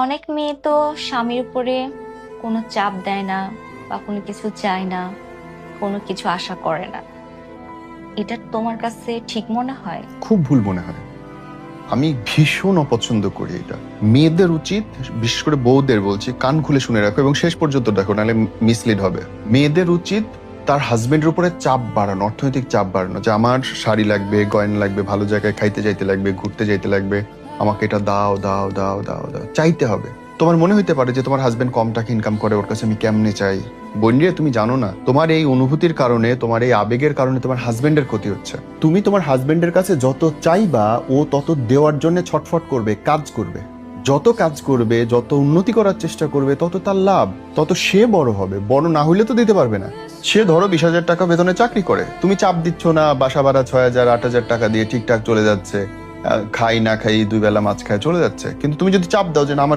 অনেক মেয়ে তো স্বামীর উপরে কোনো চাপ দেয় না বা কোনো কিছু চায় না, কোনো কিছু আশা করে না। এটা তোমার কাছে ঠিক মনে হয়? খুব ভুল মনে হয়। আমি ভীষণ অপছন্দ করি এটা। মেয়েদের উচিত, বিশেষ করে বউদের বলছি, কান খুলে শুনে রাখো এবং শেষ পর্যন্ত দেখো, নাহলে মিসলিড হবে। মেয়েদের উচিত তার হাজবেন্ডের উপরে চাপ বাড়ানো, অর্থনৈতিক চাপ বাড়ানো, যে আমার শাড়ি লাগবে, গয়না লাগবে, ভালো জায়গায় খাইতে যাইতে লাগবে, ঘুরতে যাইতে লাগবে, আমাকে এটা দাও দাও দাও দাও দাও, চাইতে হবে। তোমার মনে হইতে পারে যে তোমার হাজবেন্ড কম টাকা ইনকাম করে, ওর কাছে আমি কেমনে চাই। বোনরে, তুমি জানো না, তোমার এই অনুভূতির কারণে, তোমার এই আবেগের কারণে তোমার হাজবেন্ডের ক্ষতি হচ্ছে। তুমি তোমার হাজবেন্ডের কাছে যত চাইবা, ও তত দেওয়ার জন্য ছটফট করবে, কাজ করবে। যত কাজ করবে, যত উন্নতি করার চেষ্টা করবে, তত তার লাভ, তত সে বড় হবে। বড় না হইলে তো দিতে পারবে না। সে ধরো 20,000 টাকা বেতনে চাকরি করে, তুমি চাপ দিচ্ছ না, বাসা ভাড়া 6,000 8,000 টাকা দিয়ে ঠিকঠাক চলে যাচ্ছে, খাই না খাই 2 বেলা মাছ খায় চলে যাচ্ছে। কিন্তু তুমি যদি চাপ দাও যে না, আমার